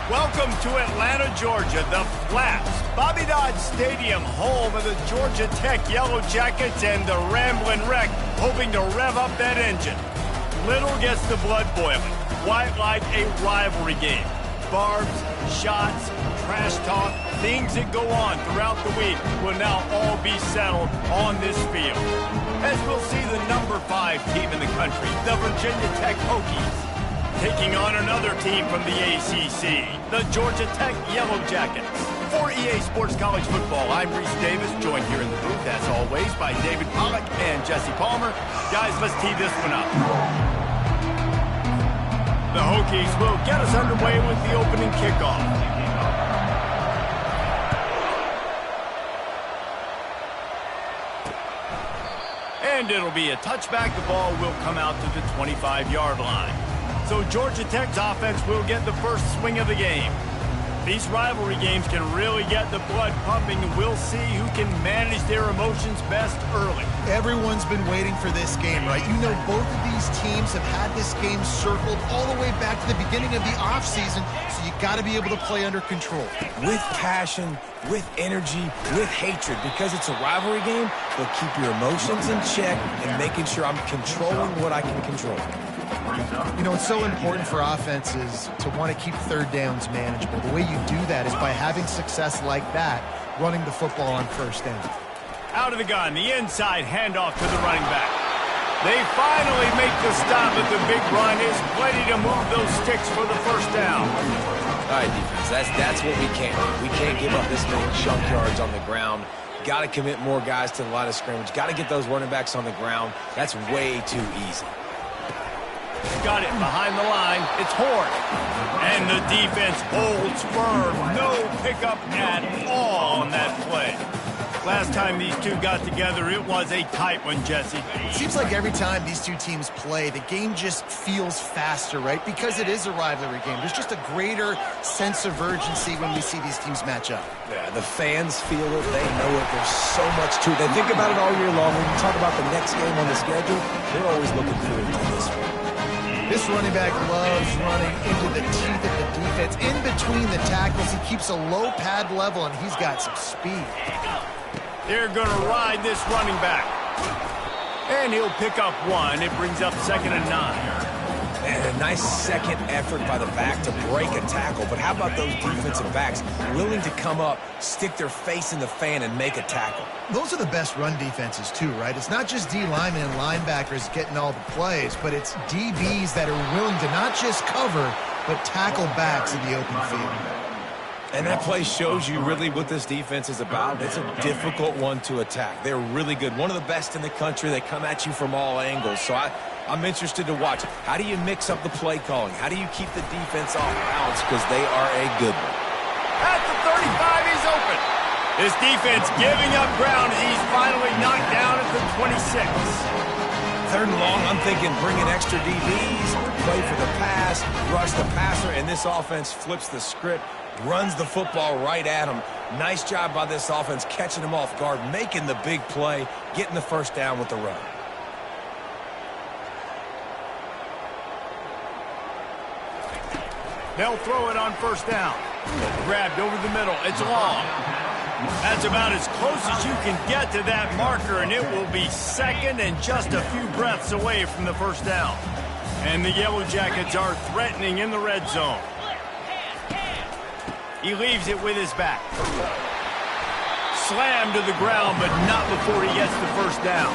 Welcome to Atlanta, Georgia, the Flats. Bobby Dodd Stadium, home of the Georgia Tech Yellow Jackets and the Ramblin' Wreck, hoping to rev up that engine. Little gets the blood boiling, quite like a rivalry game. Barbs, shots, trash talk, things that go on throughout the week will now all be settled on this field. As we'll see the number 5 team in the country, the Virginia Tech Hokies, taking on another team from the ACC, the Georgia Tech Yellow Jackets. For EA Sports College Football, I'm Reese Davis, joined here in the booth, as always, by David Pollack and Jesse Palmer. Guys, let's tee this one up. The Hokies will get us underway with the opening kickoff. And it'll be a touchback. The ball will come out to the 25-yard line. So Georgia Tech's offense will get the first swing of the game. These rivalry games can really get the blood pumping, and we'll see who can manage their emotions best early. Everyone's been waiting for this game, right? You know, both of these teams have had this game circled all the way back to the beginning of the offseason, so you got to be able to play under control. With passion, with energy, with hatred, because it's a rivalry game, they'll keep your emotions in check and making sure I'm controlling what I can control. You know, it's so important for offenses to want to keep third downs manageable. The way you do that is by having success like that, running the football on first down. Out of the gun, the inside handoff to the running back. They finally make the stop, but the big run is plenty to move those sticks for the first down. All right, defense, that's what we can't do. We can't give up this many chunk yards on the ground. Got to commit more guys to the line of scrimmage. Got to get those running backs on the ground. That's way too easy. Got it behind the line. It's Horn. And the defense holds firm. No pickup at all on that play. Last time these two got together, it was a tight one, Jesse. It seems like every time these two teams play, the game just feels faster, right? Because it is a rivalry game. There's just a greater sense of urgency when we see these teams match up. Yeah, the fans feel it. They know it. There's so much to it. They think about it all year long. When you talk about the next game on the schedule, they're always looking forward to this one. This running back loves running into the teeth of the defense. In between the tackles, he keeps a low pad level, and he's got some speed. They're going to ride this running back. And he'll pick up one. It brings up 2nd and 9. And a nice second effort by the back to break a tackle. But how about those defensive backs willing to come up, stick their face in the fan, and make a tackle? Those are the best run defenses, too, right? It's not just D linemen and linebackers getting all the plays, but it's DBs that are willing to not just cover, but tackle backs in the open field. And that play shows you really what this defense is about. It's a difficult one to attack. They're really good. One of the best in the country. They come at you from all angles. So I'm interested to watch. How do you mix up the play calling? How do you keep the defense off balance? Because they are a good one. At the 35, he's open. This defense giving up ground. He's finally knocked down at the 26. 3rd and long, I'm thinking bring in extra DBs, play for the pass, rush the passer, and this offense flips the script, runs the football right at him. Nice job by this offense catching him off guard, making the big play, getting the first down with the run. They'll throw it on first down. Grabbed over the middle. It's long. That's about as close as you can get to that marker, and it will be 2nd and just a few breaths away from the first down. And the Yellow Jackets are threatening in the red zone. He leaves it with his back. Slammed to the ground, but not before he gets the first down.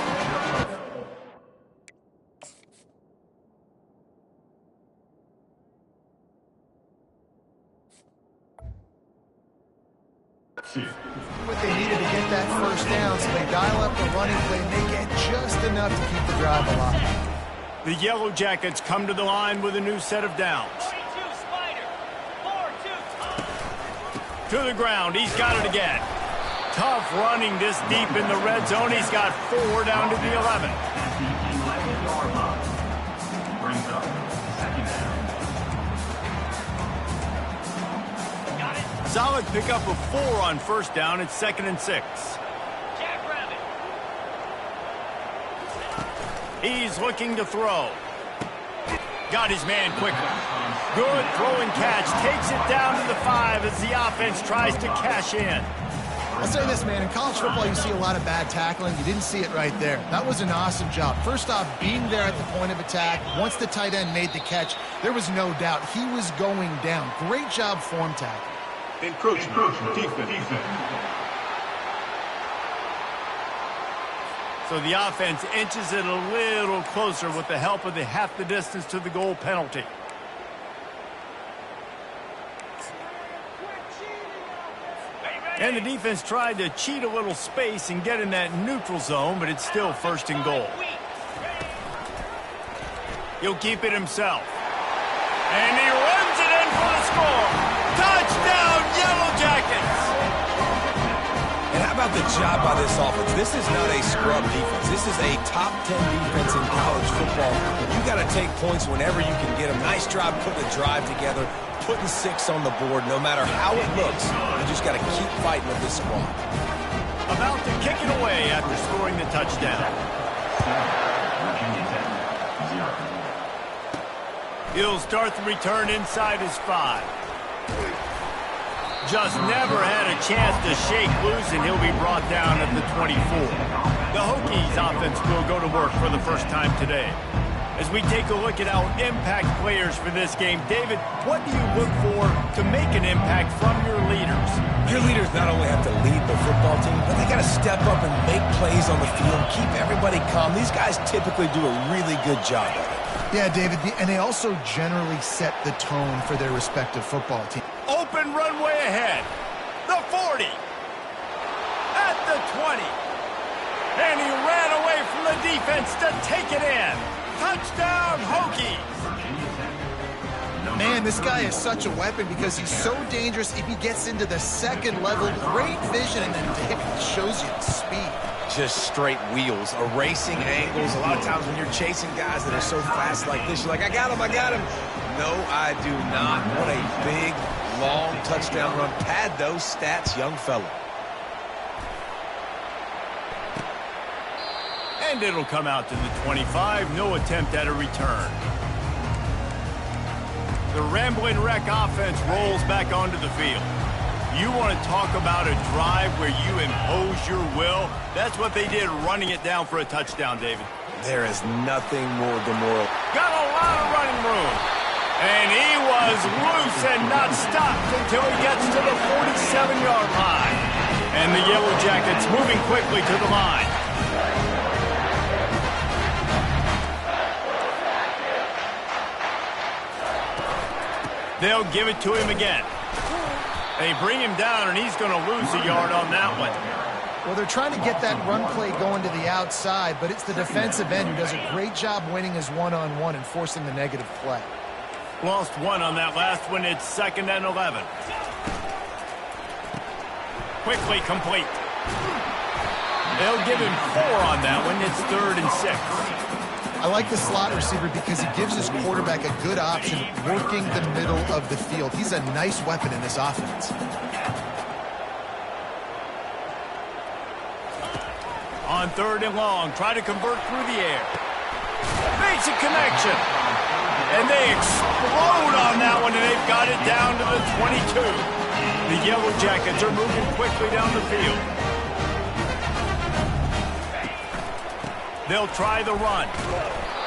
What they needed to get that first down, so they dial up the running play and they get just enough to keep the drive alive. The Yellow Jackets come to the line with a new set of downs. To the ground, he's got it again. Tough running this deep in the red zone. He's got 4 down to the 11. Solid pickup of 4 on first down. It's 2nd and 6. He's looking to throw. Got his man quickly. Good throw and catch. Takes it down to the 5 as the offense tries to cash in. I'll say this, man. In college football, you see a lot of bad tackling. You didn't see it right there. That was an awesome job. First off, being there at the point of attack. Once the tight end made the catch, there was no doubt he was going down. Great job form tackle. Encroachment. Defense. So the offense inches it a little closer with the help of the half the distance to the goal penalty. And the defense tried to cheat a little space and get in that neutral zone, but it's still first and goal. He'll keep it himself. And he runs it in for the score. Touchdown, Yellow Jackets! And how about the job by this offense? This is not a scrub defense. This is a top 10 defense in college football. You got to take points whenever you can get them. Nice job putting the drive together, putting 6 on the board. No matter how it looks, you just got to keep fighting with this squad. About to kick it away after scoring the touchdown. He'll start the return inside his 5. Just never had a chance to shake loose, and he'll be brought down at the 24. The Hokies offense will go to work for the first time today. As we take a look at our impact players for this game, David, what do you look for to make an impact from your leaders? Your leaders not only have to lead the football team, but they got to step up and make plays on the field, keep everybody calm. These guys typically do a really good job of it. Yeah, David, and they also generally set the tone for their respective football team. Open runway ahead. The 40. At the 20. And he ran away from the defense to take it in. Touchdown, Hokies. Man, this guy is such a weapon because he's so dangerous if he gets into the second level. Great vision, and then David shows you the speed. Just straight wheels, erasing angles. A lot of times when you're chasing guys that are so fast like this, you're like, I got him. No, I do not. What a big, long touchdown run. Pad those stats, young fella. And it'll come out to the 25. No attempt at a return. The Ramblin' Wreck offense rolls back onto the field. You want to talk about a drive where you impose your will? That's what they did running it down for a touchdown, David. There is nothing more demoralizing. Got a lot of running room. And he was loose and not stopped until he gets to the 47-yard line. And the Yellow Jackets moving quickly to the line. They'll give it to him again. They bring him down, and he's going to lose a yard on that one. Well, they're trying to get that run play going to the outside, but it's the defensive end who does a great job winning his one-on-one and forcing the negative play. Lost 1 on that last one. It's 2nd and 11. Quickly complete. They'll give him 4 on that one. It's 3rd and 6. I like the slot receiver because he gives his quarterback a good option working the middle of the field. He's a nice weapon in this offense. On 3rd and long, try to convert through the air. Basic connection. And they explode on that one, and they've got it down to the 22. The Yellow Jackets are moving quickly down the field. They'll try the run.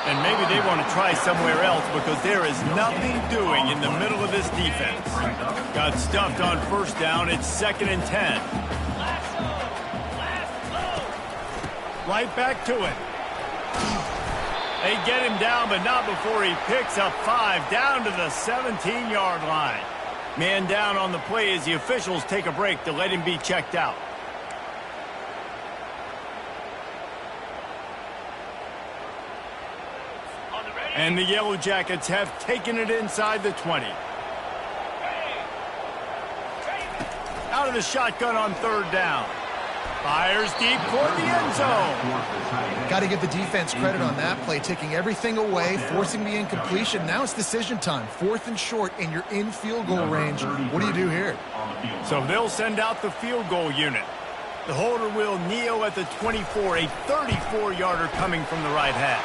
And maybe they want to try somewhere else because there is nothing doing in the middle of this defense. Got stuffed on 1st down. It's 2nd and 10. Right back to it. They get him down, but not before he picks up 5 down to the 17-yard line. Man down on the play as the officials take a break to let him be checked out. And the Yellow Jackets have taken it inside the 20. Out of the shotgun on 3rd down. Fires deep toward the end zone. Got to give the defense credit on that play, taking everything away, forcing the incompletion. Now it's decision time. 4th and short, and you're in field goal range. What do you do here? So they'll send out the field goal unit. The holder will kneel at the 24, a 34-yarder coming from the right hash.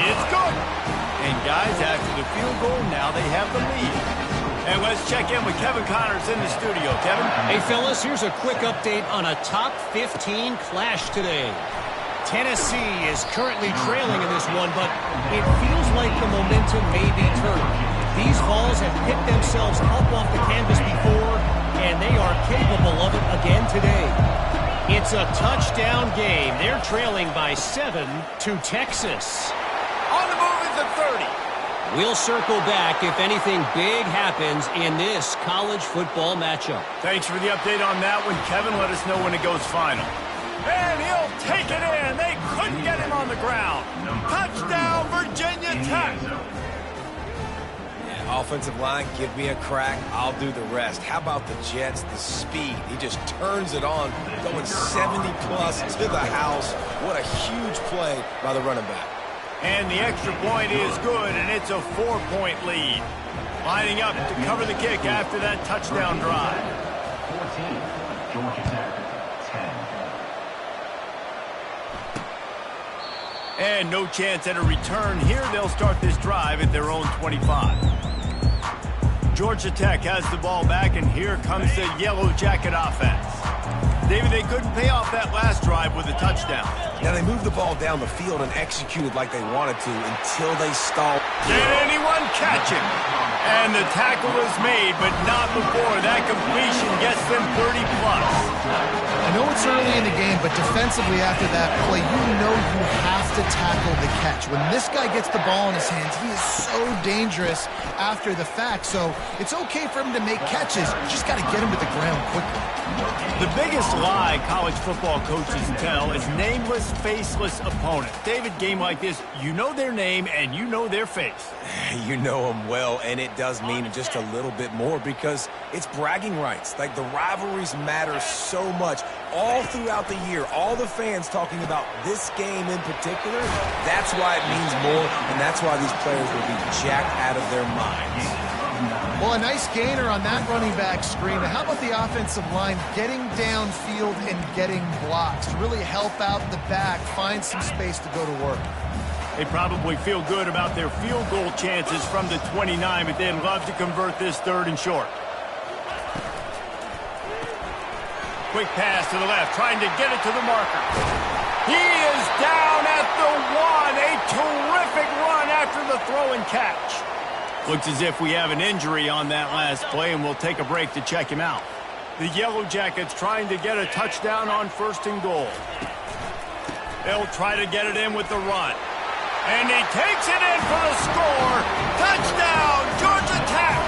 It's good. And guys, after the field goal, now they have the lead. And let's check in with Kevin Connors in the studio. Kevin? Hey, fellas, here's a quick update on a top 15 clash today. Tennessee is currently trailing in this one, but it feels like the momentum may be turning. These Vols have picked themselves up off the canvas before, and they are capable of it again today. It's a touchdown game. They're trailing by 7 to Texas. On the move is the 30. We'll circle back if anything big happens in this college football matchup. Thanks for the update on that one, Kevin. Let us know when it goes final. And he'll take it in. They couldn't get him on the ground. Touchdown, Virginia Tech. Yeah, offensive line, give me a crack. I'll do the rest. How about the Jets, the speed? He just turns it on, going 70-plus to the house. What a huge play by the running back. And the extra point is good, and it's a 4-point lead. Lining up to cover the kick after that touchdown drive. 14, Georgia Tech, 10. And no chance at a return here. They'll start this drive at their own 25. Georgia Tech has the ball back, and here comes the Yellow Jacket offense. David, they couldn't pay off that last drive with a touchdown. Now, they moved the ball down the field and executed like they wanted to until they stalled. Did anyone catch him? And the tackle is made, but not before that completion gets them 30-plus. I know it's early in the game, but defensively after that play, you know you have to tackle the catch. When this guy gets the ball in his hands, he is so dangerous after the fact. So it's okay for him to make catches. You just got to get him to the ground quickly. The biggest lie college football coaches tell is nameless, faceless opponent. David, game like this, you know their name and you know their face. You know them well, and it does mean just a little bit more because it's bragging rights. Like, the rivalries matter so much all throughout the year. All the fans talking about this game in particular, that's why it means more, and that's why these players will be jacked out of their minds. Well, a nice gainer on that running back screen. How about the offensive line getting downfield and getting blocks to really help out the back, find some space to go to work? They probably feel good about their field goal chances from the 29, but they'd love to convert this 3rd and short. Quick pass to the left, trying to get it to the marker. He is down at the 1. A terrific run after the throw and catch. Looks as if we have an injury on that last play, and we'll take a break to check him out. The Yellow Jackets trying to get a touchdown on 1st and goal. They'll try to get it in with the run. And he takes it in for the score. Touchdown, Georgia Tech.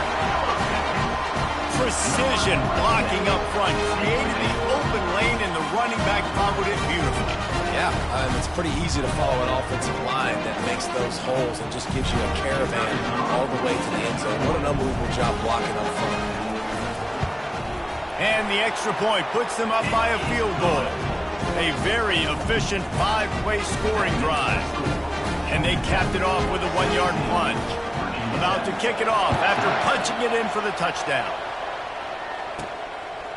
Precision blocking up front. Created the open lane, and the running back followed it beautifully. Yeah, it's pretty easy to follow an offensive line that makes those holes and just gives you a caravan all the way to the end zone. What an unbelievable job blocking up front. And the extra point puts them up by a field goal. A very efficient 5-play scoring drive. And they capped it off with a 1-yard plunge. About to kick it off after punching it in for the touchdown.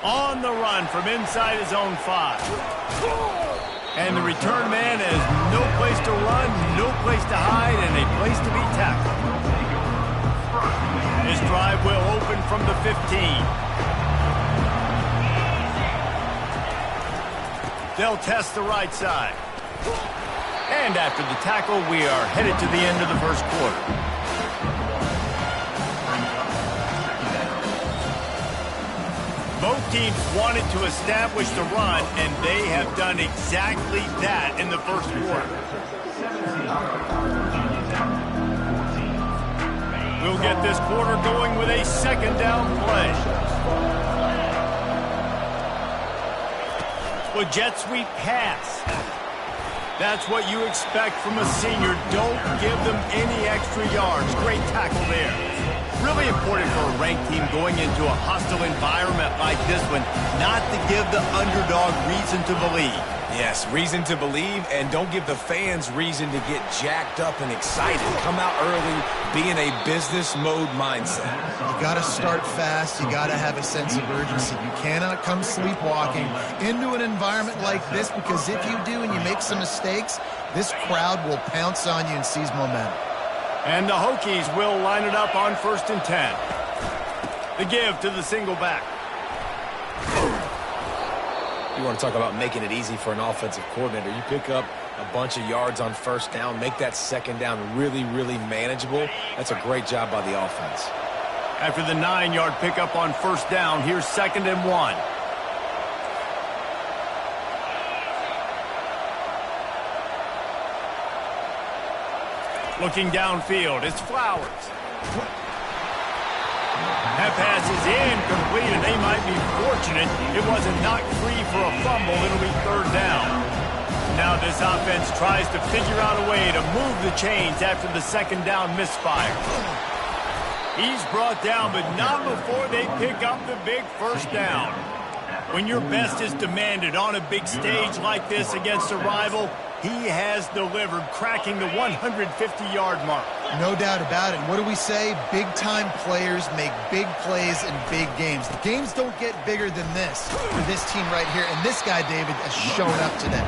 On the run from inside his own 5. And the return man has no place to run, no place to hide, and a place to be tackled. This drive will open from the 15. They'll test the right side. And after the tackle, we are headed to the end of the 1st quarter. Both teams wanted to establish the run, and they have done exactly that in the 1st quarter. We'll get this quarter going with a 2nd down play. Well, jet sweep pass. That's what you expect from a senior. Don't give them any extra yards. Great tackle there. Really important for a ranked team going into a hostile environment like this one not to give the underdog reason to believe. Yes, reason to believe, and don't give the fans reason to get jacked up and excited. Come out early, be in a business mode mindset. You got to start fast. You got to have a sense of urgency. You cannot come sleepwalking into an environment like this, because if you do and you make some mistakes, this crowd will pounce on you and seize momentum. And the Hokies will line it up on 1st and 10. The give to the single back. You want to talk about making it easy for an offensive coordinator. You pick up a bunch of yards on 1st down, make that 2nd down really, really manageable. That's a great job by the offense. After the 9-yard pickup on 1st down, here's 2nd and 1. Looking downfield, it's Flowers. That pass is incomplete, and they might be fortunate it wasn't knocked free for a fumble. It'll be 3rd down. Now this offense tries to figure out a way to move the chains after the 2nd down misfire. He's brought down, but not before they pick up the big 1st down. When your best is demanded on a big stage like this against a rival, he has delivered, cracking the 150-yard mark. No doubt about it. What do we say? Big-time players make big plays in big games. The games don't get bigger than this for this team right here. And this guy, David, has shown up today.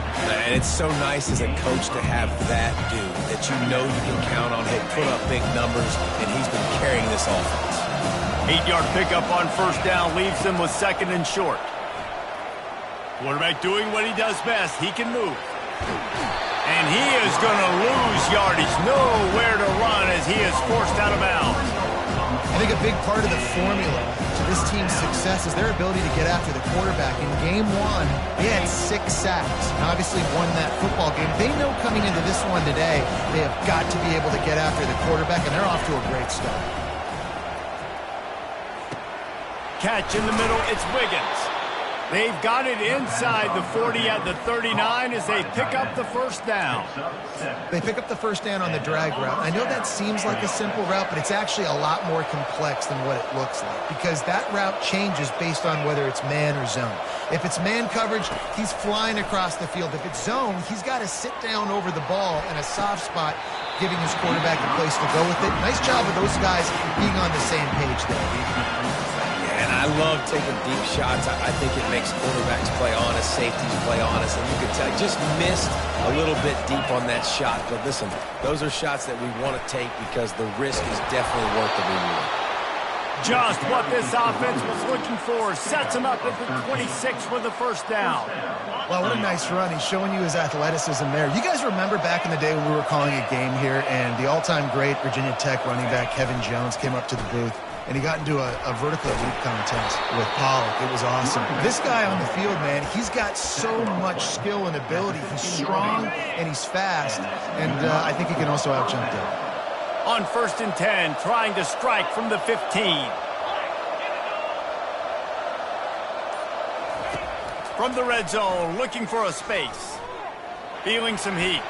And it's so nice as a coach to have that dude that you know you can count on. He'll put up big numbers, and he's been carrying this offense. 8-yard pickup on 1st down leaves them with 2nd and short. Quarterback doing what he does best. He can move. And he is going to lose yardage. Nowhere to run as he is forced out of bounds. I think a big part of the formula to this team's success is their ability to get after the quarterback. In game 1, they had 6 sacks and obviously won that football game. They know coming into this one today, they have got to be able to get after the quarterback, and they're off to a great start. Catch in the middle, it's Wiggins. They've got it inside the 40 at the 39 as they pick up the 1st down. They pick up the 1st down on the drag route. I know that seems like a simple route, but it's actually a lot more complex than what it looks like, because that route changes based on whether it's man or zone. If it's man coverage, he's flying across the field. If it's zone, he's got to sit down over the ball in a soft spot, giving his quarterback a place to go with it. Nice job of those guys being on the same page there. And I love taking deep shots. I think it makes quarterbacks play honest, safeties play honest, and you can tell just missed a little bit deep on that shot. But listen, those are shots that we want to take because the risk is definitely worth the reward. Just what this offense was looking for. Sets him up at the 26 with the 1st down. Well, what a nice run. He's showing you his athleticism there. You guys remember back in the day when we were calling a game here and the all-time great Virginia Tech running back Kevin Jones came up to the booth and he got into a vertical leap contest with Pollock. It was awesome. This guy on the field, man, he's got so much skill and ability. He's strong and he's fast, and I think he can also out-jump there. On 1st and 10, trying to strike from the 15. From the red zone, looking for a space. Feeling some heat.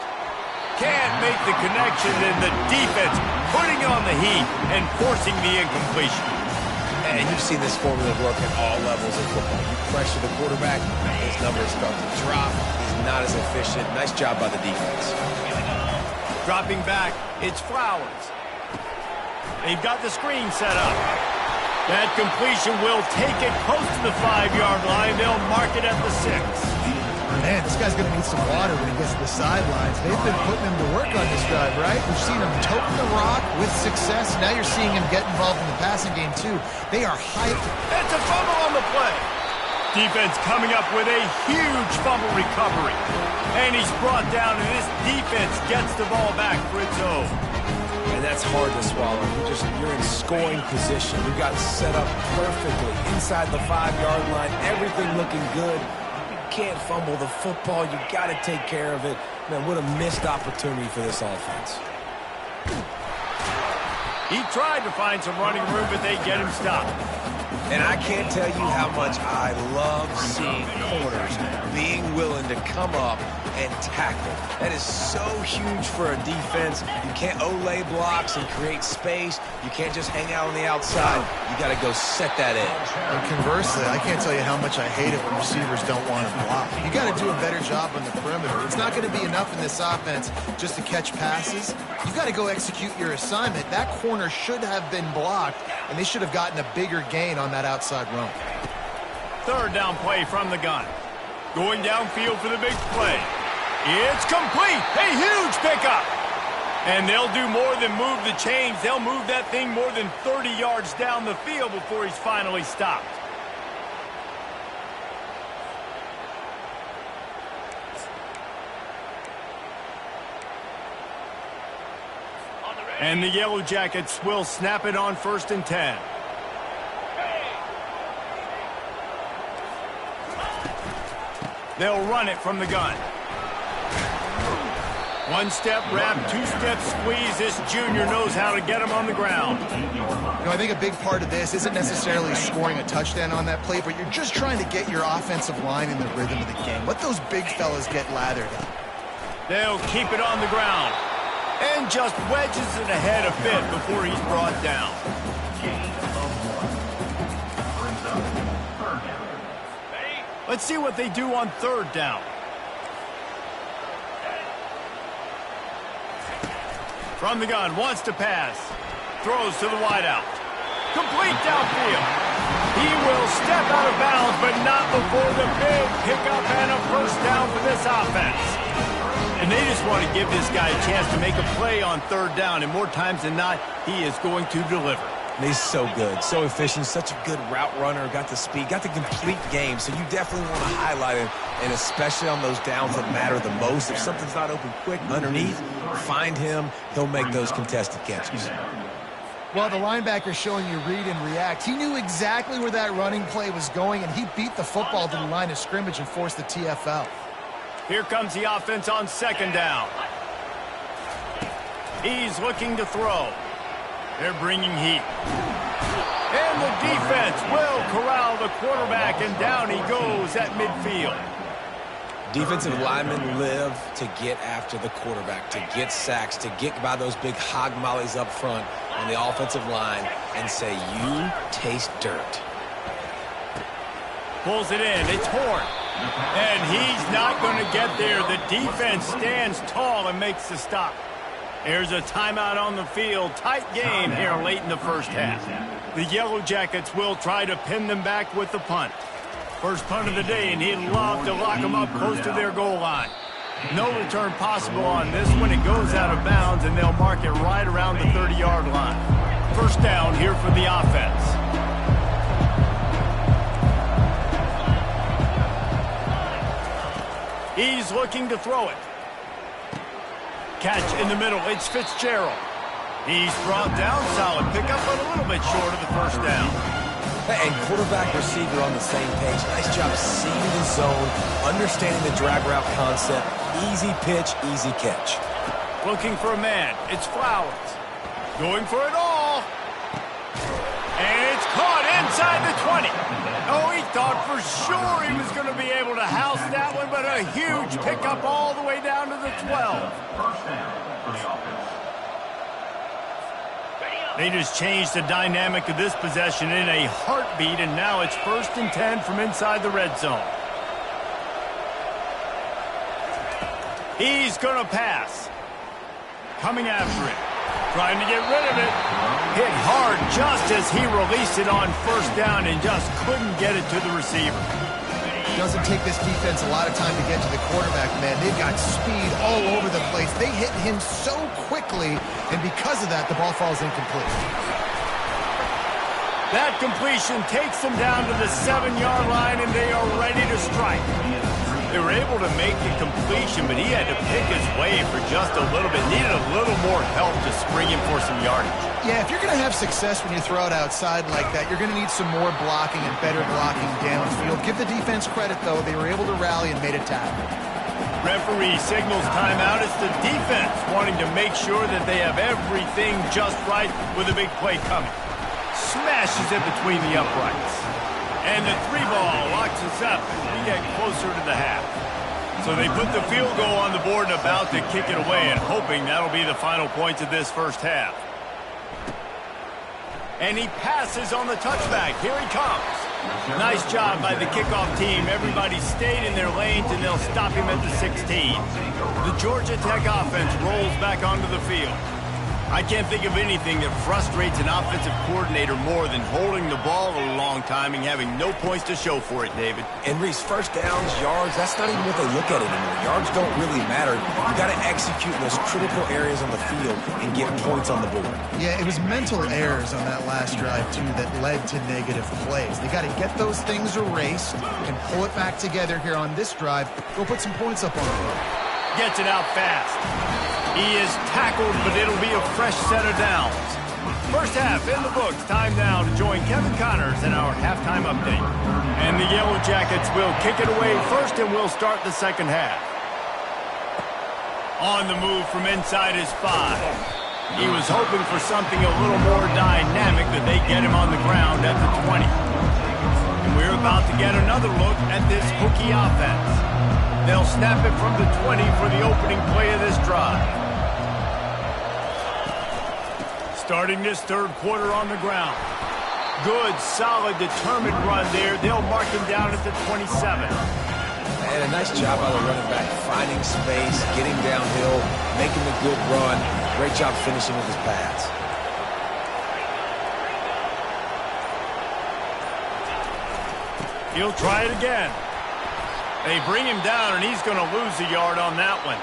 Can't make the connection, and the defense putting on the heat and forcing the incompletion. And you've seen this formula work at all levels of football. You pressure the quarterback, his numbers start to drop. He's not as efficient. Nice job by the defense. Dropping back, it's Flowers. They've got the screen set up. That completion will take it close to the 5-yard line. They'll mark it at the 6. Man, this guy's going to need some water when he gets to the sidelines. They've been putting him to work on this drive, right? We've seen him toting the rock with success. Now you're seeing him get involved in the passing game, too. They are hyped. That's a fumble on the play. Defense coming up with a huge fumble recovery. And he's brought down, and this defense gets the ball back for its own. And that's hard to swallow. You're in scoring position. You got set up perfectly inside the 5-yard line. Everything looking good. Can't fumble the football. You got to take care of it. Man, what a missed opportunity for this offense. He tried to find some running room, but they get him stopped. And I can't tell you how much I love seeing corners being willing to come up and tackle. That is so huge for a defense. You can't olay blocks and create space. You can't just hang out on the outside. You got to go set that edge. And conversely, I can't tell you how much I hate it when receivers don't want to block. You You got to do a better job on the perimeter. It's not going to be enough in this offense just to catch passes. You got to go execute your assignment. That corner should have been blocked, and they should have gotten a bigger gain on that outside run. Third down play from the gun. Going downfield for the big play. It's complete. A huge pickup. And they'll do more than move the chains. They'll move that thing more than 30 yards down the field before he's finally stopped. And the Yellow Jackets will snap it on 1st and 10. They'll run it from the gun. One step wrap, two step squeeze. This junior knows how to get him on the ground. You know, I think a big part of this isn't necessarily scoring a touchdown on that play, but you're just trying to get your offensive line in the rhythm of the game. Let those big fellas get lathered up. They'll keep it on the ground. And just wedges it ahead a bit before he's brought down. Let's see what they do on 3rd down. From the gun, wants to pass. Throws to the wideout. Complete downfield. He will step out of bounds, but not before the big pickup and a first down for this offense. And they just want to give this guy a chance to make a play on 3rd down, and more times than not, he is going to deliver. He's so good, so efficient, such a good route runner, got the speed, got the complete game, so you definitely want to highlight him, and especially on those downs that matter the most. If something's not open quick underneath, find him, he'll make those contested catches. Well, the linebacker's showing you read and react. He knew exactly where that running play was going, and he beat the football to the line of scrimmage and forced the TFL. Here comes the offense on 2nd down. He's looking to throw. They're bringing heat. And the defense will corral the quarterback, and down he goes at midfield. Defensive linemen live to get after the quarterback, to get sacks, to get by those big hog mollies up front on the offensive line and say, you taste dirt. Pulls it in. It's Horn. And he's not going to get there. The defense stands tall and makes the stop. There's a timeout on the field. Tight game here late in the first half. The Yellow Jackets will try to pin them back with the punt. First punt of the day, and he'd love to lock them up close to their goal line. No return possible on this one. It goes out of bounds, and they'll mark it right around the 30-yard line. First down here for the offense. He's looking to throw it. Catch in the middle. It's Fitzgerald. He's brought down. Solid pickup, but a little bit short of the first down. And quarterback receiver on the same page. Nice job seeing the zone, understanding the drag route concept. Easy pitch, easy catch. Looking for a man. It's Flowers. Going for it all. And it's caught inside the 20. Oh, he thought for sure he was going to be able to house that one, but a huge pickup all the way down to the 12. They just changed the dynamic of this possession in a heartbeat, and now it's 1st and 10 from inside the red zone. He's going to pass. Coming after it. Trying to get rid of it. Hit hard just as he released it on 1st down and just couldn't get it to the receiver. Doesn't take this defense a lot of time to get to the quarterback, man. They've got speed all over the place. They hit him so quickly, and because of that, the ball falls incomplete. That completion takes them down to the 7-yard line, and they are ready to strike. They were able to make the completion, but he had to pick his way for just a little bit. Needed a little more help to spring him for some yardage. Yeah, if you're going to have success when you throw it outside like that, you're going to need some more blocking and better blocking downfield. Give the defense credit, though. They were able to rally and made a tackle. Referee signals timeout. It's the defense wanting to make sure that they have everything just right with a big play coming. Smashes it between the uprights. And the 3-ball locks us up as we get closer to the half. So they put the field goal on the board and about to kick it away, and hoping that'll be the final points of this first half. And he passes on the touchback. Here he comes. Nice job by the kickoff team. Everybody stayed in their lanes, and they'll stop him at the 16. The Georgia Tech offense rolls back onto the field. I can't think of anything that frustrates an offensive coordinator more than holding the ball a long time and having no points to show for it, David. And Reese, first downs, yards, that's not even what they look at anymore. Yards don't really matter. You got to execute those critical areas on the field and get points on the board. Yeah, it was mental errors on that last drive, too, that led to negative plays. They got to get those things erased and pull it back together here on this drive. Go put some points up on the board. Gets it out fast. He is tackled, but it'll be a fresh set of downs. First half in the books. Time now to join Kevin Connors in our halftime update. And the Yellow Jackets will kick it away first, and we'll start the second half. On the move from inside his 5. He was hoping for something a little more dynamic, but they get him on the ground at the 20. And we're about to get another look at this Hokie offense. They'll snap it from the 20 for the opening play of this drive. Starting this third quarter on the ground. Good, solid, determined run there. They'll mark him down at the 27. And a nice job by the running back, finding space, getting downhill, making a good run. Great job finishing with his pass. He'll try it again. They bring him down, and he's going to lose a yard on that one.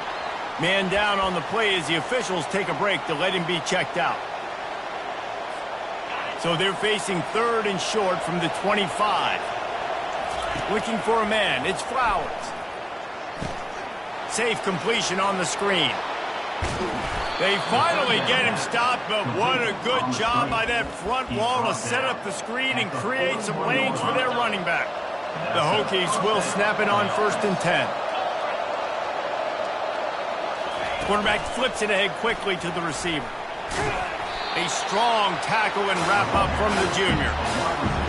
Man down on the play as the officials take a break to let him be checked out. So they're facing third and short from the 25. Looking for a man. It's Flowers. Safe completion on the screen. They finally get him stopped, but what a good job by that front wall to set up the screen and create some lanes for their running back. The Hokies will snap it on 1st and 10. Quarterback flips it ahead quickly to the receiver. A strong tackle and wrap up from the junior.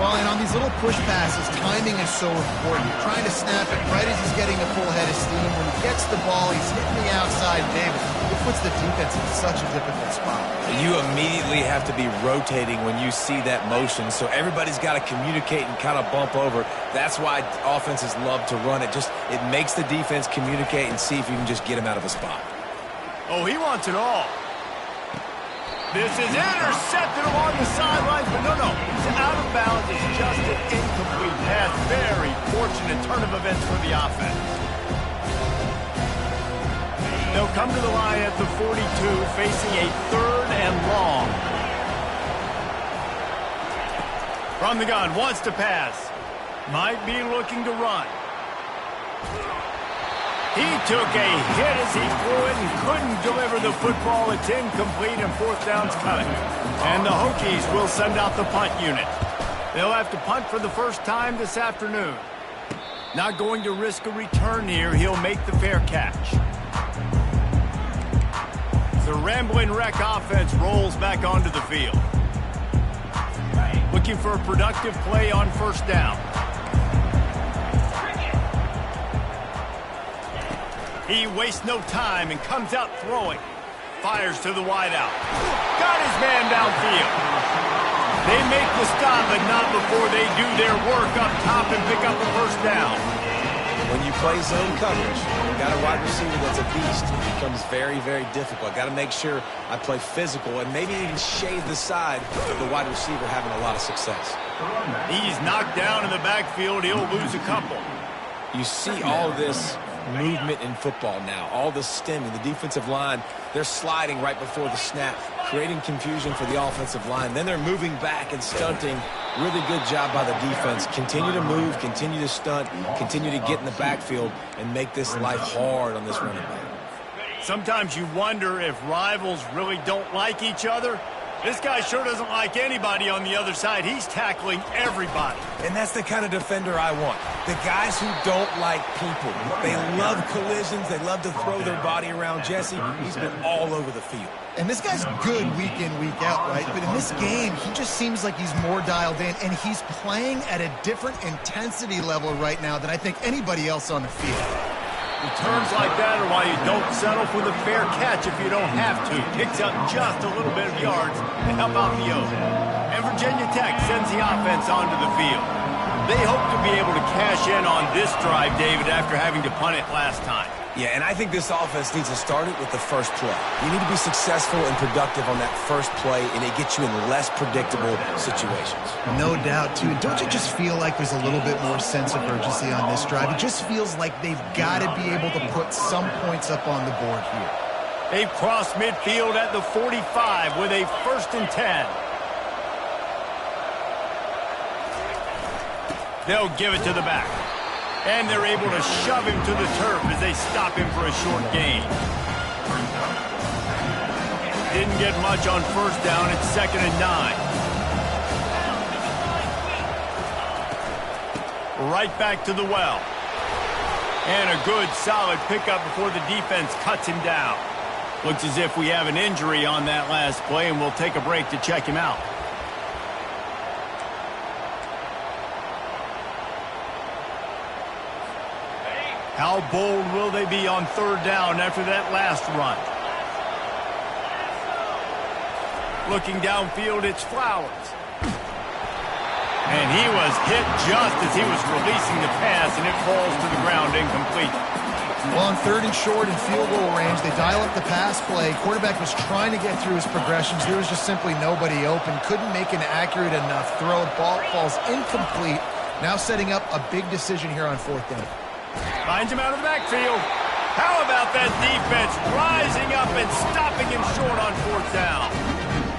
Well, and on these little push passes, timing is so important. You're trying to snap it right as he's getting a full head of steam. When he gets the ball, he's hitting the outside, David. It puts the defense in such a difficult spot. You immediately have to be rotating when you see that motion, so everybody's got to communicate and kind of bump over. That's why offenses love to run it. It makes the defense communicate and see if you can just get him out of a spot. Oh, he wants it all. This is intercepted along the sidelines, but no. It's out of bounds. It's just an incomplete pass. Very fortunate turn of events for the offense. They'll come to the line at the 42, facing a 3rd and long. From the gun, wants to pass. Might be looking to run. He took a hit as he threw it and couldn't deliver the football. It's incomplete and 4th down's coming. And the Hokies will send out the punt unit. They'll have to punt for the first time this afternoon. Not going to risk a return here. He'll make the fair catch. The Ramblin' Wreck offense rolls back onto the field. Looking for a productive play on 1st down. He wastes no time and comes out throwing. Fires to the wideout. Got his man downfield. They make the stop, but not before they do their work up top and pick up a 1st down. When you play zone coverage, you got a wide receiver that's a beast. It becomes very, very difficult. Got to make sure I play physical and maybe even shade the side of the wide receiver having a lot of success. He's knocked down in the backfield. He'll lose a couple. You see all this movement in football now, all the stemming, the defensive line, they're sliding right before the snap, creating confusion for the offensive line. Then they're moving back and stunting. Really good job by the defense. Continue to move, continue to stunt, continue to get in the backfield and make this life hard on this running back. Sometimes you wonder if rivals really don't like each other. This guy sure doesn't like anybody on the other side. He's tackling everybody. And that's the kind of defender I want. The guys who don't like people. They love collisions. They love to throw their body around. Jesse, he's been all over the field. And this guy's good week in, week out, right? But in this game, he just seems like he's more dialed in, and he's playing at a different intensity level right now than I think anybody else on the field. Returns like that are why you don't settle for the fair catch if you don't have to. Picks up just a little bit of yards to help out the O. And Virginia Tech sends the offense onto the field. They hope to be able to cash in on this drive, David, after having to punt it last time. Yeah, and I think this offense needs to start it with the first play. You need to be successful and productive on that first play, and it gets you in less predictable situations. No doubt, too. Don't you just feel like there's a little bit more sense of urgency on this drive? It just feels like they've got to be able to put some points up on the board here. They've crossed midfield at the 45 with a 1st and 10. They'll give it to the back. And they're able to shove him to the turf as they stop him for a short gain. Didn't get much on 1st down. It's 2nd and 9. Right back to the well. And a good, solid pickup before the defense cuts him down. Looks as if we have an injury on that last play, and we'll take a break to check him out. How bold will they be on 3rd down after that last run? Looking downfield, it's Flowers. And he was hit just as he was releasing the pass, and it falls to the ground incomplete. Well, on 3rd and short and field goal range, they dial up the pass play. Quarterback was trying to get through his progressions. There was just simply nobody open. Couldn't make an accurate enough throw. Ball falls incomplete. Now setting up a big decision here on 4th down. Finds him out of the backfield. How about that defense rising up and stopping him short on 4th down?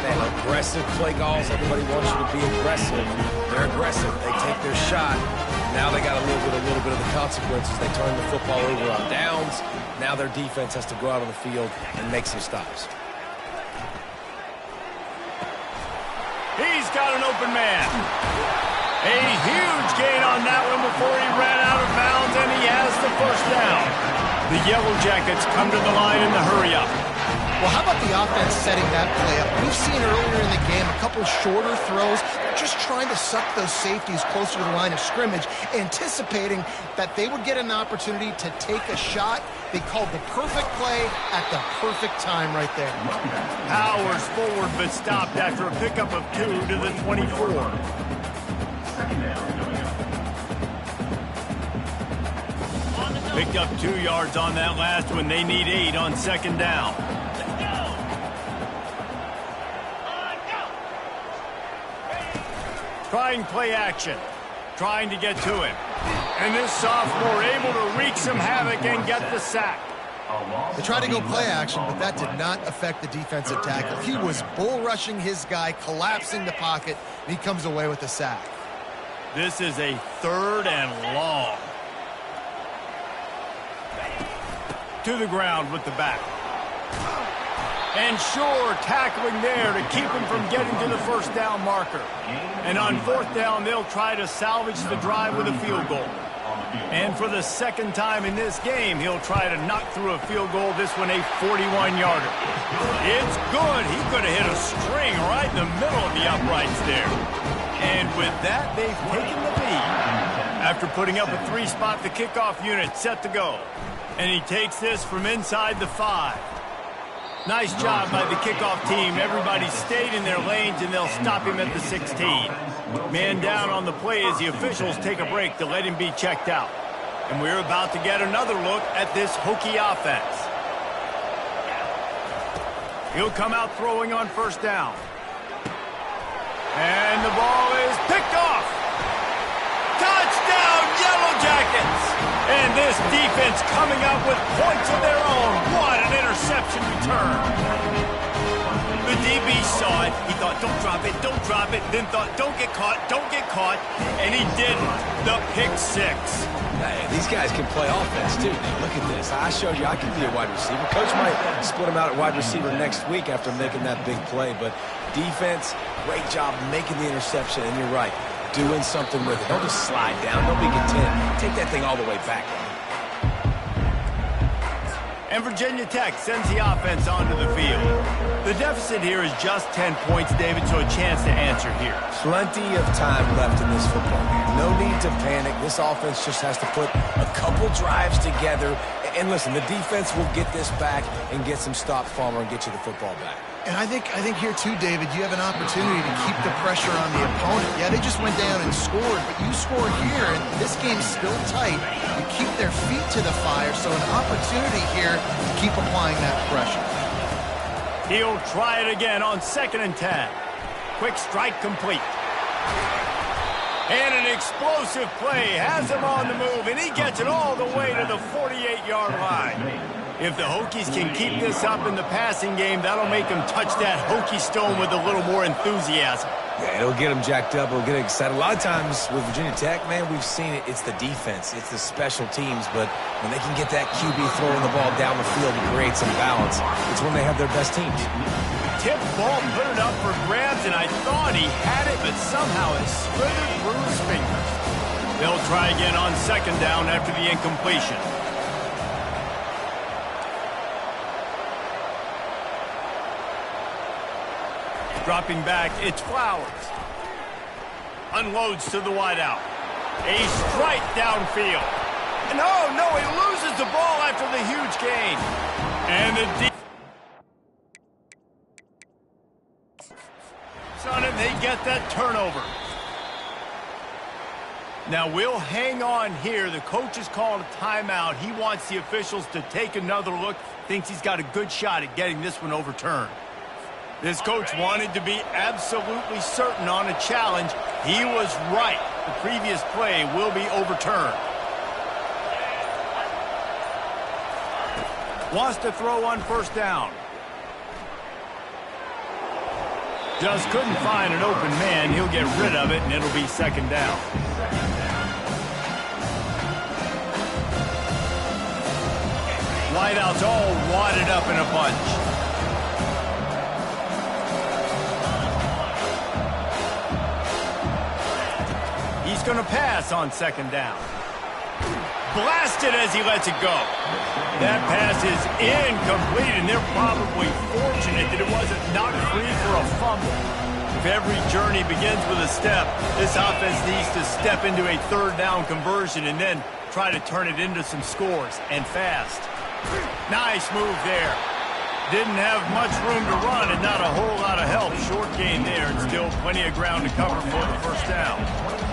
Man, aggressive play calls. Everybody wants you to be aggressive. They're aggressive. They take their shot. Now they got to live with a little bit of the consequences. They turn the football over on downs. Now their defense has to go out on the field and make some stops. He's got an open man. A huge gain on that one before he ran out of bounds, and he has the 1st down. The Yellow Jackets come to the line in the hurry-up. Well, how about the offense setting that play up? We've seen earlier in the game a couple shorter throws. They're just trying to suck those safeties closer to the line of scrimmage, anticipating that they would get an opportunity to take a shot. They called the perfect play at the perfect time right there. Powers forward but stopped after a pickup of 2 to the 24. Picked up 2 yards on that last one. They need 8 on 2nd down. Trying play action. Trying to get to him. And this sophomore able to wreak some havoc and get the sack. They tried to go play action, but that did not affect the defensive tackle. He was bull rushing his guy, collapsing the pocket, and he comes away with the sack. This is a 3rd and long. To the ground with the back. And Shore tackling there to keep him from getting to the 1st down marker. And on 4th down, they'll try to salvage the drive with a field goal. And for the 2nd time in this game, he'll try to knock through a field goal, this one a 41-yarder. It's good. He could have hit a string right in the middle of the uprights there. And with that, they've taken the lead. After putting up a 3-spot, the kickoff unit set to go. And he takes this from inside the 5. Nice job by the kickoff team. Everybody stayed in their lanes, and they'll stop him at the 16. Man down on the play as the officials take a break to let him be checked out. And we're about to get another look at this Hokie offense. He'll come out throwing on 1st down. And the ball is picked off. Touchdown, Yellow Jackets! And this defense coming up with points of their own. What an interception return. The DB saw it. He thought, don't drop it, don't drop it. Then thought, don't get caught, don't get caught. And he didn't. The pick 6. Hey, these guys can play offense, too. Look at this. I showed you I can be a wide receiver. Coach might split him out at wide receiver next week after making that big play. But defense, great job making the interception. And you're right, doing something with it. Don't just slide down. Don't be content. Take that thing all the way back. And Virginia Tech sends the offense onto the field. The deficit here is just 10 points, David, so a chance to answer here. Plenty of time left in this football game. No need to panic. This offense just has to put a couple drives together And listen, the defense will get this back and get some stops, Palmer, and get you the football back. And I think here too, David, you have an opportunity to keep the pressure on the opponent. Yeah, they just went down and scored, but you scored here, and this game's still tight. You keep their feet to the fire, so an opportunity here to keep applying that pressure. He'll try it again on 2nd and 10. Quick strike complete. And an explosive play has him on the move, and he gets it all the way to the 48-yard line. If the Hokies can keep this up in the passing game, that'll make them touch that Hokie stone with a little more enthusiasm. Yeah, it'll get them jacked up. It'll get them excited. A lot of times with Virginia Tech, man, we've seen it. It's the defense. It's the special teams. But when they can get that QB throwing the ball down the field and create some balance, it's when they have their best teams. Tip ball, put it up for grabs, and I thought he had it, but somehow it slithered through his fingers. They'll try again on 2nd down after the incompletion. Dropping back, it's Flowers. Unloads to the wideout. A strike downfield. And no, he loses the ball after the huge gain. And the on it, they get that turnover. Now we'll hang on here. The coach has called a timeout. He wants the officials to take another look. Thinks he's got a good shot at getting this one overturned. This coach wanted to be absolutely certain on a challenge. He was right. The previous play will be overturned. Wants to throw on 1st down. Just couldn't find an open man. He'll get rid of it, and it'll be 2nd down. Wideouts all wadded up in a bunch. He's going to pass on 2nd down. Blasted as he lets it go. That pass is incomplete, and they're probably fortunate that it wasn't knocked free for a fumble. If every journey begins with a step, this offense needs to step into a 3rd down conversion and then try to turn it into some scores, and fast. Nice move there. Didn't have much room to run and not a whole lot of help. Short gain there, and still plenty of ground to cover for the 1st down.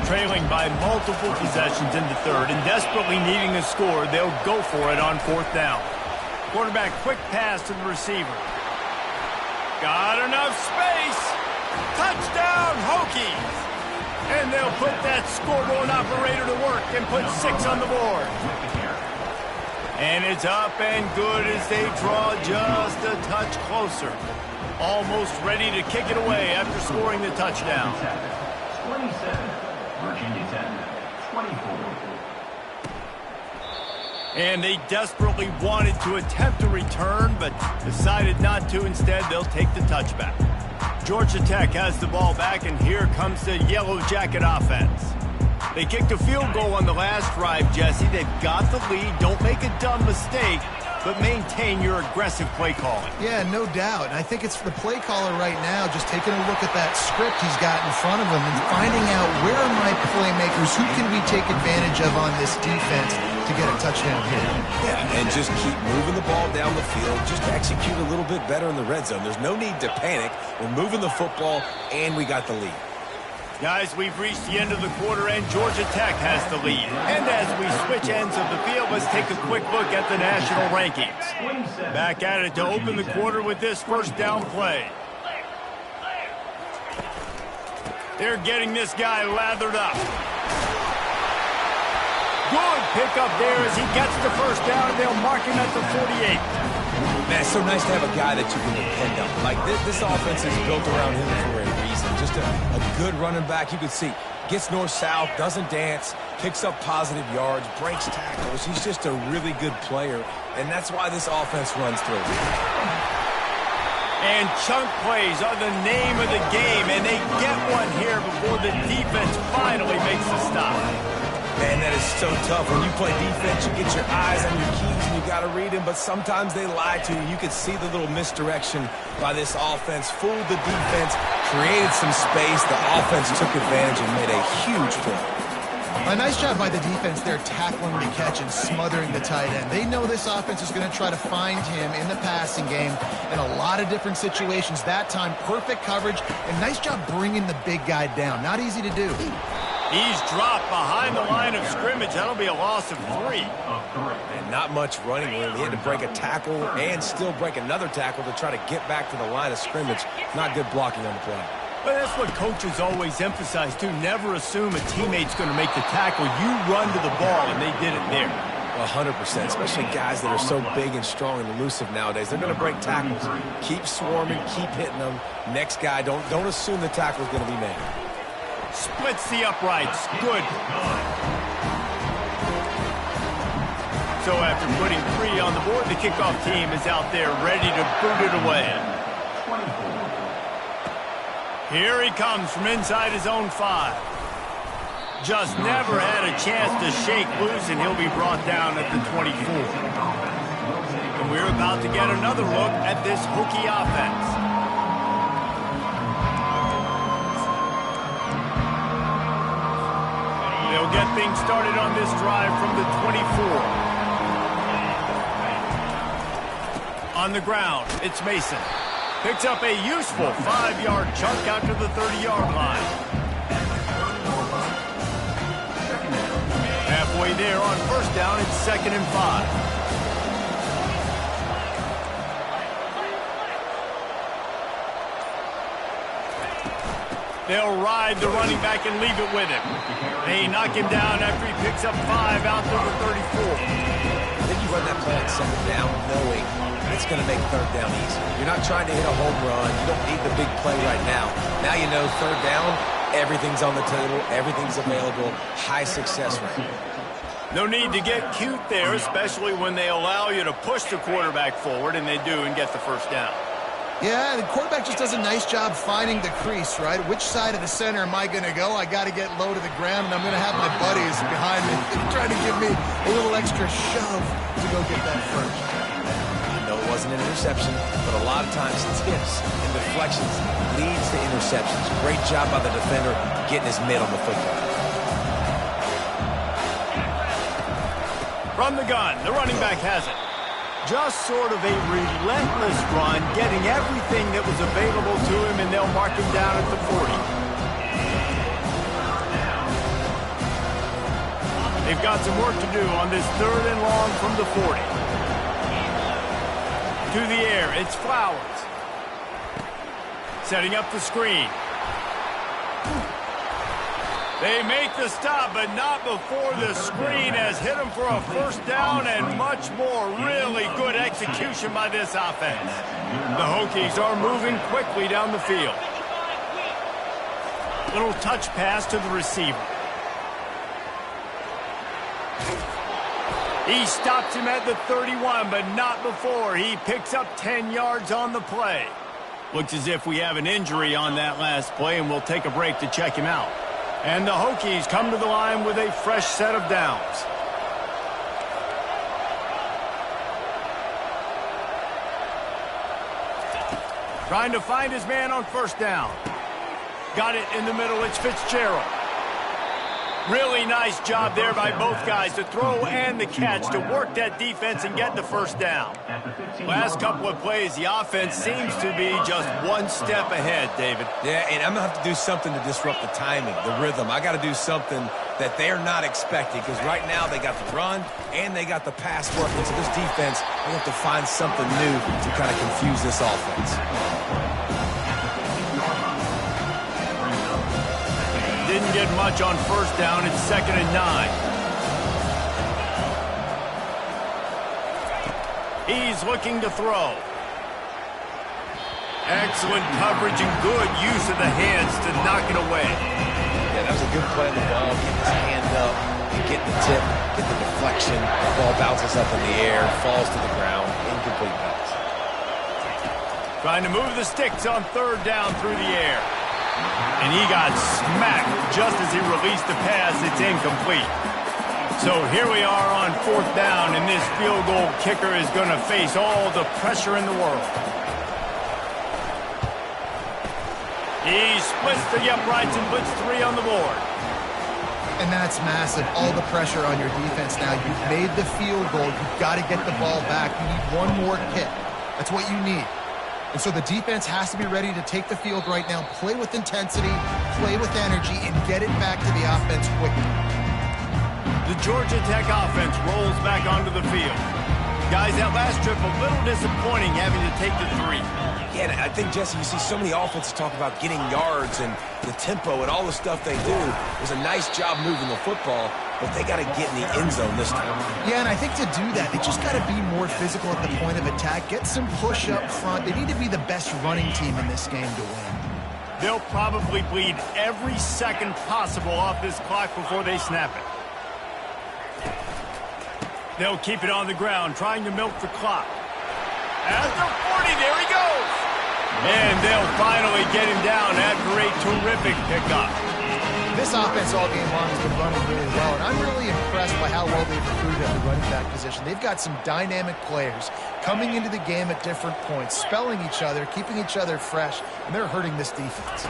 Trailing by multiple possessions in the 3rd and desperately needing a score, they'll go for it on 4th down. Quarterback quick pass to the receiver. Got enough space. Touchdown, Hokies. And they'll put that scoreboard operator to work and put 6 on the board. And it's up and good as they draw just a touch closer. Almost ready to kick it away after scoring the touchdown. 27, Virginia Tech, 24. And they desperately wanted to attempt a return, but decided not to. Instead, they'll take the touchback. Georgia Tech has the ball back, and here comes the Yellow Jacket offense. They kicked a field goal on the last drive, Jesse. They've got the lead. Don't make a dumb mistake, but maintain your aggressive play calling. Yeah, no doubt. And I think it's the play caller right now just taking a look at that script he's got in front of him and finding out where are my playmakers, who can we take advantage of on this defense to get a touchdown here. Yeah, and just keep moving the ball down the field. Just execute a little bit better in the red zone. There's no need to panic. We're moving the football, and we got the lead. Guys, we've reached the end of the quarter, and Georgia Tech has the lead. And as we switch ends of the field, let's take a quick look at the national rankings. Back at it to open the quarter with this 1st down play. They're getting this guy lathered up. Good pickup there as he gets the 1st down, and they'll mark him at the 48. Man, it's so nice to have a guy that you can depend on. Like, this offense is built around him for a reason. Just a good running back. You can see, gets north-south, doesn't dance, picks up positive yards, breaks tackles. He's just a really good player, and that's why this offense runs through. And chunk plays are the name of the game, and they get one here before the defense finally makes a stop. Man, that is so tough. When you play defense, you get your eyes on your keys and you got to read them, but sometimes they lie to you. You could see the little misdirection by this offense, fooled the defense, created some space. The offense took advantage and made a huge play. A nice job by the defense there, tackling the catch and smothering the tight end. They know this offense is going to try to find him in the passing game in a lot of different situations. That time, perfect coverage, and nice job bringing the big guy down. Not easy to do. He's dropped behind the line of scrimmage. That'll be a loss of 3. And not much running room. He had to break a tackle and still break another tackle to try to get back to the line of scrimmage. Not good blocking on the play. But that's what coaches always emphasize, too. Never assume a teammate's going to make the tackle. You run to the ball, and they did it there. 100%, especially guys that are so big and strong and elusive nowadays. They're going to break tackles. Keep swarming, keep hitting them. Next guy, don't assume the tackle's going to be made. Splits the uprights. Good. So after putting 3 on the board, the kickoff team is out there ready to boot it away. Here he comes from inside his own 5. Just never had a chance to shake loose, and he'll be brought down at the 24. And we're about to get another look at this Hokie offense. They'll get things started on this drive from the 24. On the ground, it's Mason. Picks up a useful 5-yard chunk out to the 30-yard line. Halfway there on first down, it's 2nd and 5. They'll ride the running back and leave it with him. They knock him down after he picks up 5 out to the 34. I think you run that play on 2nd down knowing it's going to make 3rd down easy. You're not trying to hit a home run. You don't need the big play right now. Now you know 3rd down, everything's on the table, everything's available, high success rate. No need to get cute there, especially when they allow you to push the quarterback forward, and they do, and get the 1st down. Yeah, the quarterback just does a nice job finding the crease, right? Which side of the center am I going to go? I got to get low to the ground, and I'm going to have my buddies behind me trying to give me a little extra shove to go get that first. No, it wasn't an interception, but a lot of times tips and deflections leads to interceptions. Great job by the defender getting his mitt on the football. From the gun, the running back has it. Just sort of a relentless run, getting everything that was available to him, and they'll mark him down at the 40. They've got some work to do on this 3rd and long from the 40. To the air, it's Flowers. Setting up the screen. They make the stop, but not before the screen has hit them for a 1st down and much more. Really good execution by this offense. The Hokies are moving quickly down the field. Little touch pass to the receiver. He stops him at the 31, but not before. He picks up 10 yards on the play. Looks as if we have an injury on that last play, and we'll take a break to check him out. And the Hokies come to the line with a fresh set of downs. Trying to find his man on 1st down. Got it in the middle. It's Fitzgerald. Really nice job there by both guys, the throw and the catch, to work that defense and get the 1st down. Last couple of plays, the offense seems to be just one step ahead, David. Yeah, and I'm going to have to do something to disrupt the timing, the rhythm. I got to do something that they're not expecting, because right now they got the run and they got the pass working. So this defense, they have to find something new to kind of confuse this offense. Didn't get much on 1st down. It's 2nd and 9. He's looking to throw. Excellent coverage and good use of the hands to knock it away. Yeah, that was a good play on the ball. Getting his hand up, getting the tip, get the deflection. The ball bounces up in the air, falls to the ground. Incomplete pass. Trying to move the sticks on 3rd down through the air. And he got smacked just as he released the pass. It's incomplete. So here we are on 4th down, and this field goal kicker is going to face all the pressure in the world. He splits the uprights and puts 3 on the board. And that's massive. All the pressure on your defense now. You've made the field goal. You've got to get the ball back. You need one more kick. That's what you need. And so the defense has to be ready to take the field right now, play with intensity, play with energy, and get it back to the offense quickly. The Georgia Tech offense rolls back onto the field. Guys, that last trip a little disappointing having to take the 3. Yeah, and I think, Jesse, you see so many offenses talk about getting yards and the tempo and all the stuff they do. It was a nice job moving the football, but they got to get in the end zone this time. Yeah, and I think to do that, they just got to be more physical at the point of attack, get some push up front. They need to be the best running team in this game to win. They'll probably bleed every second possible off this clock before they snap it. They'll keep it on the ground, trying to milk the clock. At the 40, there he goes. And they'll finally get him down after a terrific pickup. This offense all game long has been running really well, and I'm really impressed by how well they've recruited at the running back position. They've got some dynamic players coming into the game at different points, spelling each other, keeping each other fresh, and they're hurting this defense.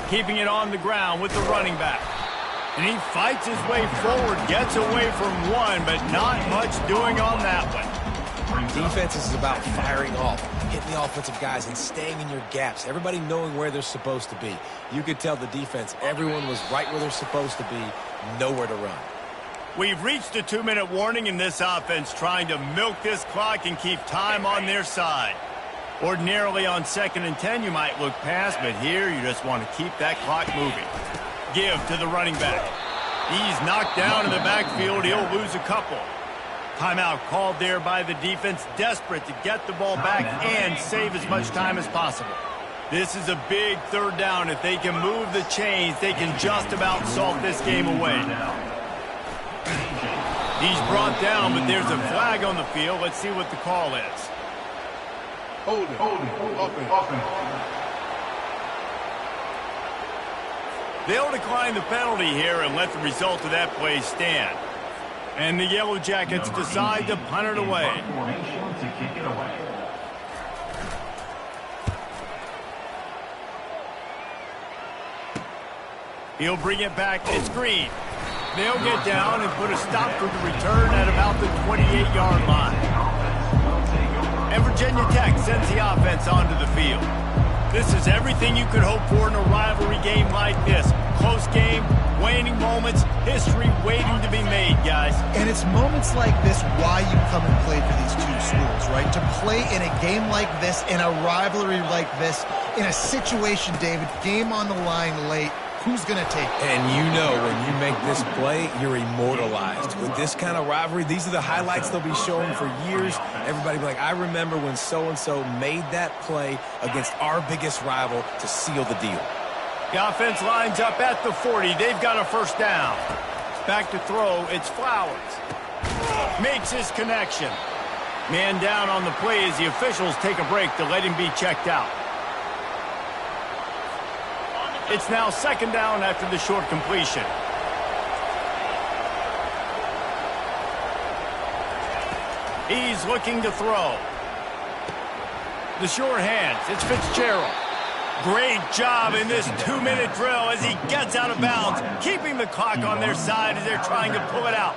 Keeping it on the ground with the running back. And he fights his way forward, gets away from one, but not much doing on that one. Defense is about firing off, hitting the offensive guys, and staying in your gaps. Everybody knowing where they're supposed to be. You could tell the defense, everyone was right where they're supposed to be, nowhere to run. We've reached a 2-minute warning in this offense, trying to milk this clock and keep time on their side. Ordinarily on 2nd and 10, you might look past, but here you just want to keep that clock moving. Give to the running back. He's knocked down in the backfield. He'll lose a couple. Timeout called there by the defense, desperate to get the ball back and save as much time as possible. This is a big 3rd down. If they can move the chains, they can just about salt this game away. He's brought down, but there's a flag on the field. Let's see what the call is. Holding. Offense. They'll decline the penalty here and let the result of that play stand. And the Yellow Jackets decide to punt it away. He'll bring it back. It's Green. They'll get down and put a stop to the return at about the 28-yard line. And Virginia Tech sends the offense onto the field. This is everything you could hope for in a rivalry game like this. Close game, waning moments, history waiting to be made, guys. And it's moments like this why you come and play for these two schools, right? To play in a game like this, in a rivalry like this, in a situation, David, game on the line late, who's going to take it? And you know when you make this play, you're immortalized. With this kind of rivalry, these are the highlights they'll be showing for years. Everybody be like, I remember when so-and-so made that play against our biggest rival to seal the deal. The offense lines up at the 40. They've got a 1st down. Back to throw. It's Flowers. Makes his connection. Man down on the play as the officials take a break to let him be checked out. It's now 2nd down after the short completion. He's looking to throw. The sure hands. It's Fitzgerald. Great job in this 2-minute drill as he gets out of bounds, keeping the clock on their side as they're trying to pull it out.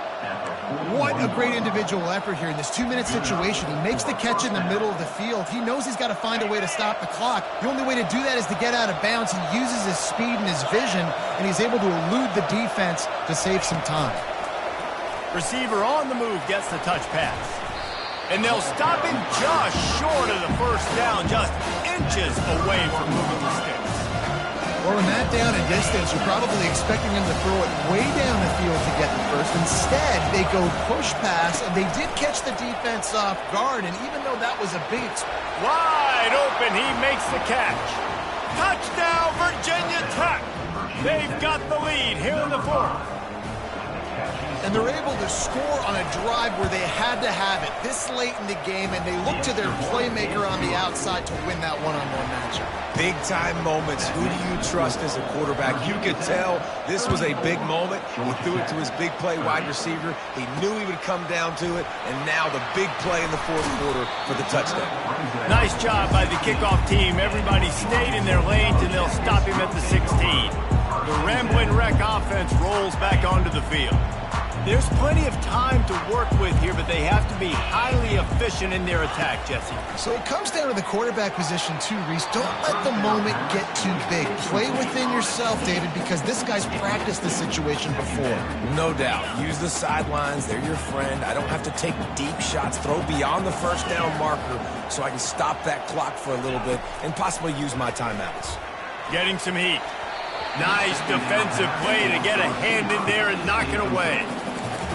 What a great individual effort here in this 2-minute situation. He makes the catch in the middle of the field. He knows he's got to find a way to stop the clock. The only way to do that is to get out of bounds. He uses his speed and his vision, and he's able to elude the defense to save some time. Receiver on the move gets the touch pass. And they'll stop him just short of the 1st down, just inches away from moving the sticks. Well, in that down and distance, you're probably expecting him to throw it way down the field to get the 1st. Instead, they go push pass, and they did catch the defense off guard, and even though that was a big... Wide open, he makes the catch. Touchdown, Virginia Tech. They've got the lead here in the 4th. And they're able to score on a drive where they had to have it this late in the game, and they look to their playmaker on the outside to win that one-on-one matchup. Big-time moments. Who do you trust as a quarterback? You could tell this was a big moment. He threw it to his big play wide receiver. He knew he would come down to it, and now the big play in the fourth quarter for the touchdown. Nice job by the kickoff team. Everybody stayed in their lanes, and they'll stop him at the 16. The Ramblin' Wreck offense rolls back onto the field. There's plenty of time to work with here, but they have to be highly efficient in their attack, Jesse. So it comes down to the quarterback position too, Reese. Don't let the moment get too big. Play within yourself, David, because this guy's practiced this situation before. No doubt. Use the sidelines. They're your friend. I don't have to take deep shots. Throw beyond the first down marker so I can stop that clock for a little bit and possibly use my timeouts. Getting some heat. Nice defensive play to get a hand in there and knock it away.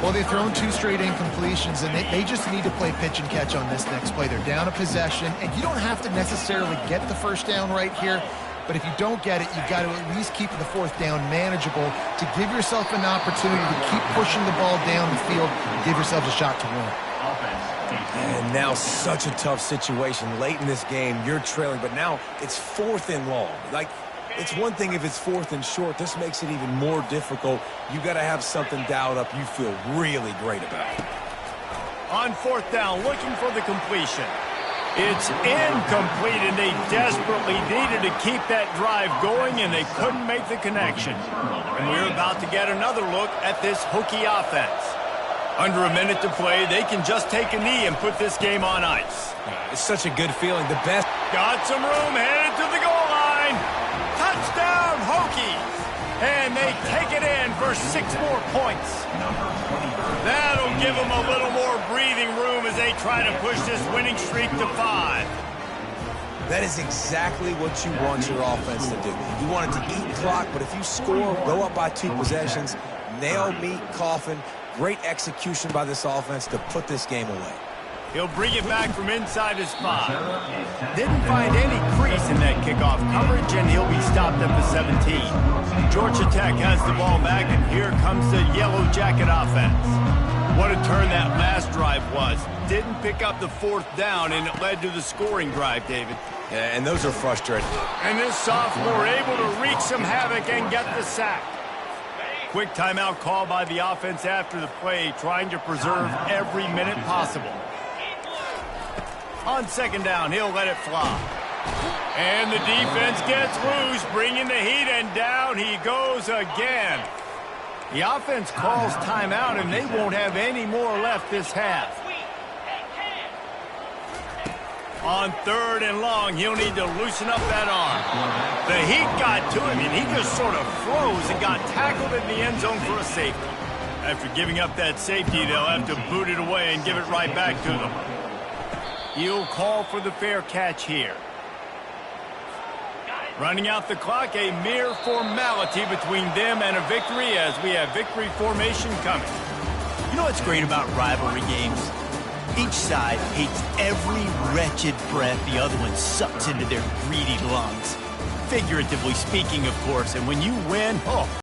Well, they've thrown 2 straight incompletions, and they just need to play pitch and catch on this next play. They're down a possession, and you don't have to necessarily get the first down right here, but if you don't get it, you've got to at least keep the fourth down manageable to give yourself an opportunity to keep pushing the ball down the field and give yourselves a shot to win. And now such a tough situation. Late in this game, you're trailing, but now it's 4th and long. Like, it's one thing if it's 4th and short. This makes it even more difficult. You got to have something dialed up you feel really great about. On 4th down, looking for the completion. It's incomplete, and they desperately needed to keep that drive going, and they couldn't make the connection. And we're about to get another look at this Hokie offense. Under a minute to play, they can just take a knee and put this game on ice. It's such a good feeling. The best. Got some room, headed to the goal line. Touchdown, Hokies! And they take it in for 6 more points. That'll give them a little more breathing room as they try to push this winning streak to 5. That is exactly what you want your offense to do. You want it to eat clock, but if you score, go up by 2 possessions, nail meat, coffin, great execution by this offense to put this game away. He'll bring it back from inside his 5. Didn't find any crease in that kickoff coverage, and he'll be stopped at the 17. Georgia Tech has the ball back, and here comes the Yellow Jacket offense. What a turn that last drive was. Didn't pick up the 4th down, and it led to the scoring drive, David. Yeah, and those are frustrating. And this sophomore able to wreak some havoc and get the sack. Quick timeout call by the offense after the play, trying to preserve every minute possible. On 2nd down, he'll let it fly. And the defense gets loose, bringing the heat, and down he goes again. The offense calls timeout, and they won't have any more left this half. On 3rd and long, he'll need to loosen up that arm. The heat got to him, and he just sort of froze and got tackled in the end zone for a safety. After giving up that safety, they'll have to boot it away and give it right back to them. He'll call for the fair catch here. Running out the clock, a mere formality between them and a victory as we have victory formation coming. You know what's great about rivalry games? Each side hates every wretched breath the other one sucks into their greedy lungs. Figuratively speaking, of course, and when you win, oh,